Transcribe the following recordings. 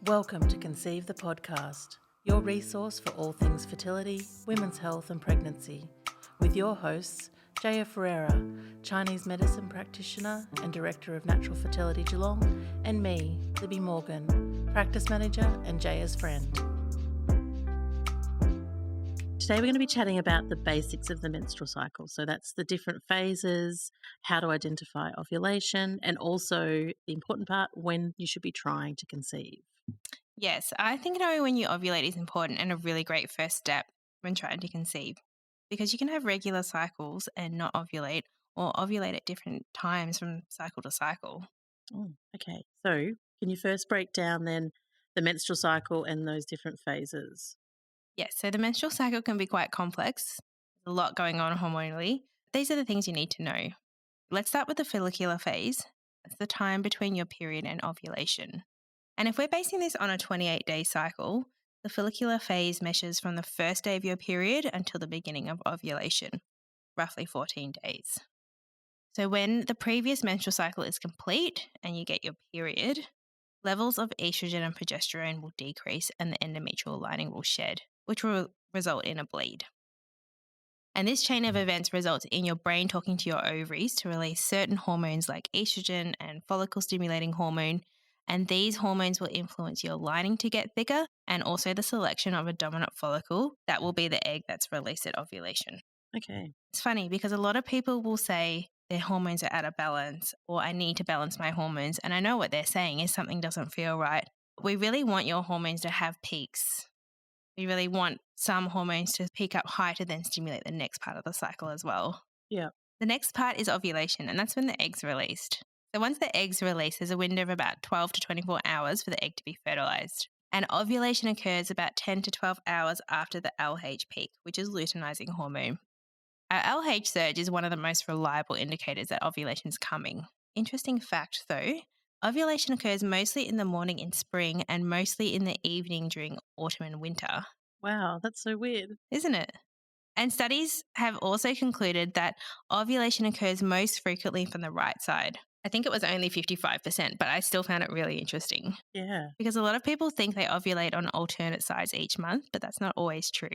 Welcome to Conceive the podcast, your resource for all things fertility, women's health and pregnancy, with your hosts, Jaya Ferreira, Chinese medicine practitioner and Director of Natural Fertility Geelong, and me, Libby Morgan, Practice Manager and Jaya's friend. Today we're going to be chatting about the basics of the menstrual cycle. So that's the different phases, how to identify ovulation, and also the important part, when you should be trying to conceive. Yes, I think knowing when you ovulate is important and a really great first step when trying to conceive, because you can have regular cycles and not ovulate, or ovulate at different times from cycle to cycle. Okay, so can you first break down then the menstrual cycle and those different phases? Yes, so the menstrual cycle can be quite complex. There's a lot going on hormonally. These are the things you need to know. Let's start with the follicular phase. That's the time between your period and ovulation. And if we're basing this on a 28-day cycle, the follicular phase measures from the first day of your period until the beginning of ovulation, roughly 14 days. So when the previous menstrual cycle is complete and you get your period, levels of estrogen and progesterone will decrease and the endometrial lining will shed, which will result in a bleed. And this chain of events results in your brain talking to your ovaries to release certain hormones like estrogen and follicle-stimulating hormone, and these hormones will influence your lining to get bigger and also the selection of a dominant follicle that will be the egg that's released at ovulation. Okay. It's funny because a lot of people will say their hormones are out of balance or I need to balance my hormones, and I know what they're saying is something doesn't feel right. We really want your hormones to have peaks. We really want some hormones to peak up high to then stimulate the next part of the cycle as well. Yeah. The next part is ovulation, and that's when the egg's released. So once the egg's released, there's a window of about 12 to 24 hours for the egg to be fertilized. And ovulation occurs about 10 to 12 hours after the LH peak, which is luteinizing hormone. Our LH surge is one of the most reliable indicators that ovulation is coming. Interesting fact though, ovulation occurs mostly in the morning in spring and mostly in the evening during autumn and winter. Wow, that's so weird. Isn't it? And studies have also concluded that ovulation occurs most frequently from the right side. I think it was only 55%, but I still found it really interesting. Yeah. Because a lot of people think they ovulate on alternate sides each month, but that's not always true.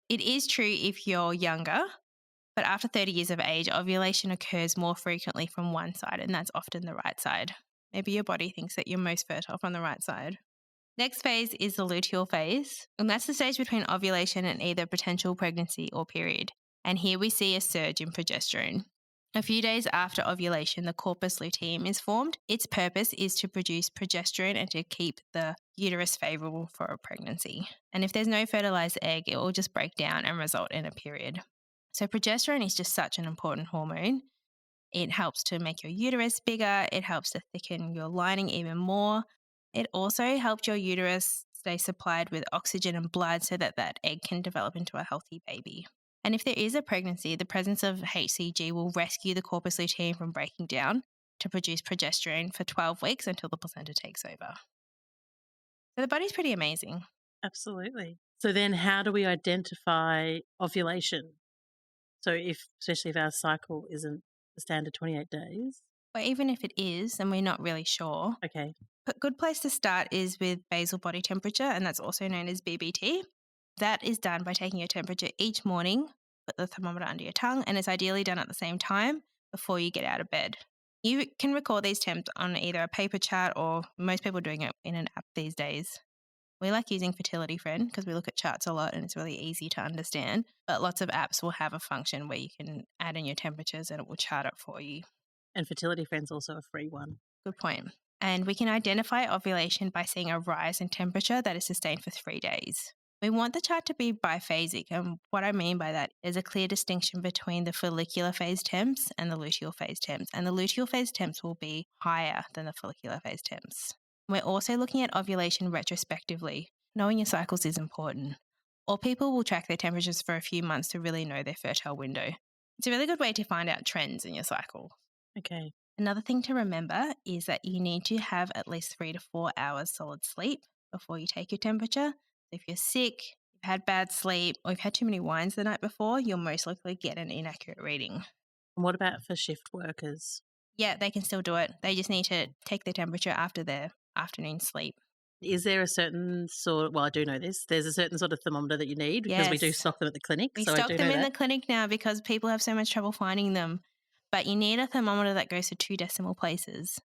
It is true if you're younger, but after 30 years of age, ovulation occurs more frequently from one side, and that's often the right side. Maybe your body thinks that you're most fertile from the right side. Next phase is the luteal phase, and that's the stage between ovulation and either potential pregnancy or period. And here we see a surge in progesterone. A few days after ovulation, the corpus luteum is formed. Its purpose is to produce progesterone and to keep the uterus favourable for a pregnancy. And if there's no fertilized egg, it will just break down and result in a period. So progesterone is just such an important hormone. It helps to make your uterus bigger. It helps to thicken your lining even more. It also helps your uterus stay supplied with oxygen and blood so that that egg can develop into a healthy baby. And if there is a pregnancy, the presence of HCG will rescue the corpus luteum from breaking down to produce progesterone for 12 weeks until the placenta takes over. So the body's pretty amazing. Absolutely. So then how do we identify ovulation? So especially if our cycle isn't the standard 28 days. Or even if it is and we're not really sure, Okay. a good place to start is with basal body temperature, and that's also known as BBT. That is done by taking your temperature each morning, put the thermometer under your tongue, and it's ideally done at the same time before you get out of bed. You can record these temps on either a paper chart or most people are doing it in an app these days. We like using Fertility Friend because we look at charts a lot and it's really easy to understand, but lots of apps will have a function where you can add in your temperatures and it will chart it for you. And Fertility Friend's also a free one. Good point. And we can identify ovulation by seeing a rise in temperature that is sustained for 3 days. We want the chart to be biphasic, and what I mean by that is a clear distinction between the follicular phase temps and the luteal phase temps, and the luteal phase temps will be higher than the follicular phase temps. We're also looking at ovulation retrospectively. Knowing your cycles is important. Or people will track their temperatures for a few months to really know their fertile window. It's a really good way to find out trends in your cycle. Okay. Another thing to remember is that you need to have at least 3 to 4 hours solid sleep before you take your temperature. If you're sick, you've had bad sleep, or you've had too many wines the night before, you'll most likely get an inaccurate reading. And what about for shift workers? Yeah, they can still do it. They just need to take their temperature after their afternoon sleep. Is there a certain I do know this. There's a certain sort of thermometer that you need because we do Yes. stock them at the clinic. We So I stock do them know in that. the clinic now because people have so much trouble finding them. But you need a thermometer that goes to 2 decimal places.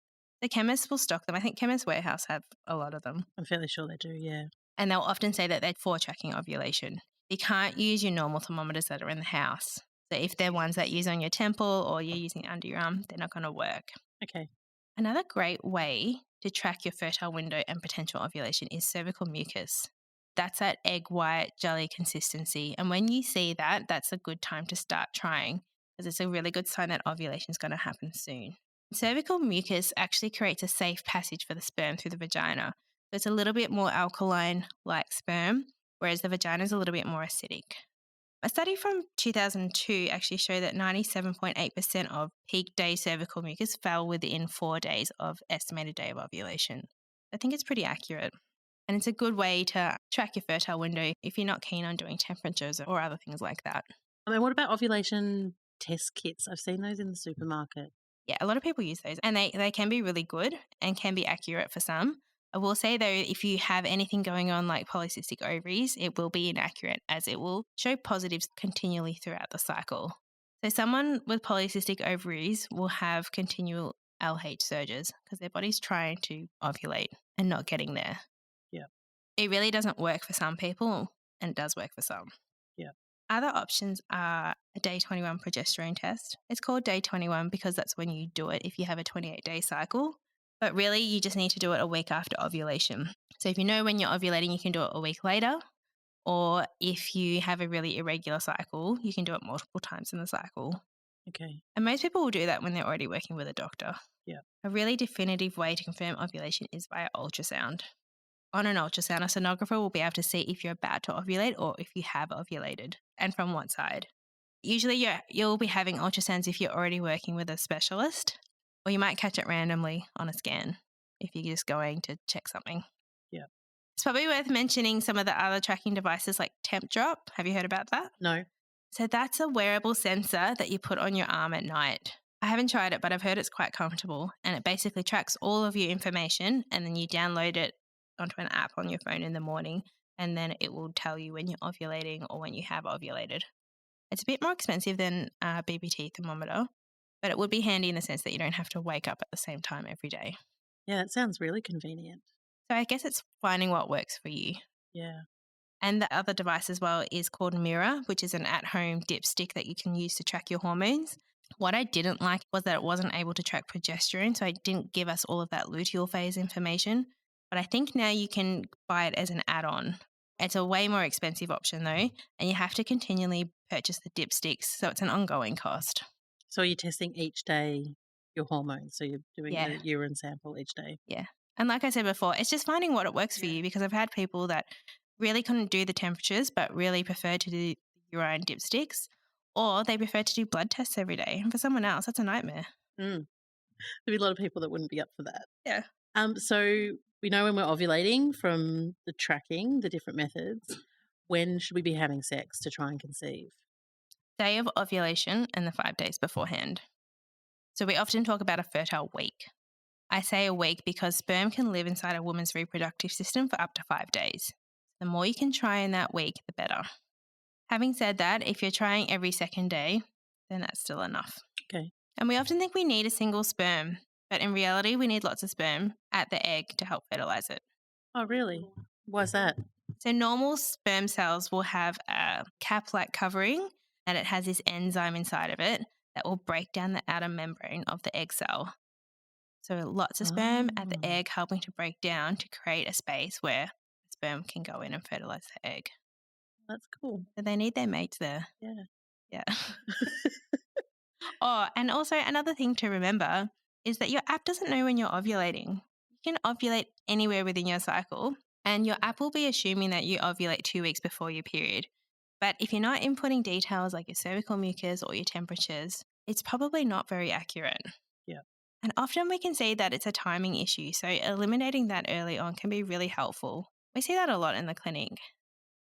The chemists will stock them. I think Chemist Warehouse have a lot of them. I'm fairly sure they do, yeah. And they'll often say that they're for tracking ovulation. You can't use your normal thermometers that are in the house. So if they're ones that you use on your temple or you're using under your arm, they're not going to work. Okay. Another great way to track your fertile window and potential ovulation is cervical mucus. That's that egg white jelly consistency. And when you see that, that's a good time to start trying because it's a really good sign that ovulation is going to happen soon. Cervical mucus actually creates a safe passage for the sperm through the vagina. So it's a little bit more alkaline like sperm, whereas the vagina is a little bit more acidic. A study from 2002 actually showed that 97.8% of peak day cervical mucus fell within 4 days of estimated day of ovulation. I think it's pretty accurate. And it's a good way to track your fertile window if you're not keen on doing temperatures or other things like that. And what about ovulation test kits? I've seen those in the supermarket. Yeah, a lot of people use those and they can be really good and can be accurate for some. I will say though, if you have anything going on like polycystic ovaries, it will be inaccurate as it will show positives continually throughout the cycle. So someone with polycystic ovaries will have continual LH surges because their body's trying to ovulate and not getting there. Yeah. It really doesn't work for some people and it does work for some. Yeah. Other options are a day 21 progesterone test. It's called day 21 because that's when you do it if you have a 28-day cycle. But really, you just need to do it a week after ovulation. So if you know when you're ovulating, you can do it a week later. Or if you have a really irregular cycle, you can do it multiple times in the cycle. Okay. And most people will do that when they're already working with a doctor. Yeah. A really definitive way to confirm ovulation is via ultrasound. On an ultrasound, a sonographer will be able to see if you're about to ovulate or if you have ovulated and from what side. Usually you'll be having ultrasounds if you're already working with a specialist, or you might catch it randomly on a scan if you're just going to check something. Yeah. It's probably worth mentioning some of the other tracking devices like Temp Drop. Have you heard about that? No. So that's a wearable sensor that you put on your arm at night. I haven't tried it, but I've heard it's quite comfortable and it basically tracks all of your information and then you download it onto an app on your phone in the morning and then it will tell you when you're ovulating or when you have ovulated. It's a bit more expensive than a BBT thermometer, but it would be handy in the sense that you don't have to wake up at the same time every day. Yeah, that sounds really convenient. So I guess it's finding what works for you. Yeah. And the other device as well is called Mirror, which is an at-home dipstick that you can use to track your hormones. What I didn't like was that it wasn't able to track progesterone, so it didn't give us all of that luteal phase information. But I think now you can buy it as an add-on. It's a way more expensive option though, and you have to continually purchase the dipsticks, so it's an ongoing cost. So you're testing each day your hormones, so you're doing Yeah. a urine sample each day. Yeah. And like I said before, it's just finding what it works for Yeah. you because I've had people that really couldn't do the temperatures but really prefer to do urine dipsticks or they prefer to do blood tests every day. And for someone else, that's a nightmare. There'd be a lot of people that wouldn't be up for that. Yeah. So we know when we're ovulating from the tracking, the different methods. When should we be having sex to try and conceive? Day of ovulation and the 5 days beforehand. So we often talk about a fertile week. I say a week because sperm can live inside a woman's reproductive system for up to 5 days. The more you can try in that week, the better. Having said that, if you're trying every second day, then that's still enough. Okay. And we often think we need a single sperm, but in reality, we need lots of sperm at the egg to help fertilize it. Oh, really? Why's that? So normal sperm cells will have a cap-like covering and it has this enzyme inside of it that will break down the outer membrane of the egg cell. So lots of sperm at the egg helping to break down to create a space where sperm can go in and fertilize the egg. That's cool. So they need their mates there. Yeah. Yeah. Oh, and also another thing to remember is that your app doesn't know when you're ovulating. You can ovulate anywhere within your cycle, and your app will be assuming that you ovulate 2 weeks before your period. But if you're not inputting details like your cervical mucus or your temperatures, it's probably not very accurate. Yeah. And often we can see that it's a timing issue, so eliminating that early on can be really helpful. We see that a lot in the clinic.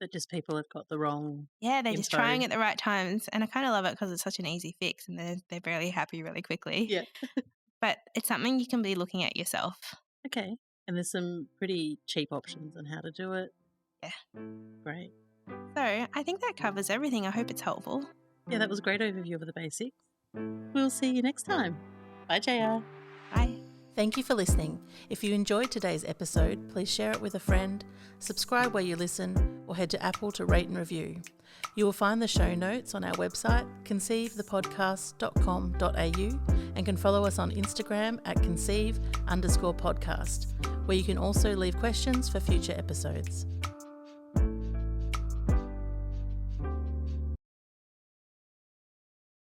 That just people have got the wrong Yeah, they're just info. trying at the right times. And I kind of love it because it's such an easy fix and they're really happy really quickly. Yeah. but it's something you can be looking at yourself. Okay. And there's some pretty cheap options on how to do it. Yeah. Great. So I think that covers everything. I hope it's helpful. Yeah, that was a great overview of the basics. We'll see you next time. Bye, JR. Bye. Thank you for listening. If you enjoyed today's episode, please share it with a friend, subscribe where you listen, or head to Apple to rate and review. You will find the show notes on our website, conceivethepodcast.com.au, and can follow us on Instagram at conceive_podcast, where you can also leave questions for future episodes.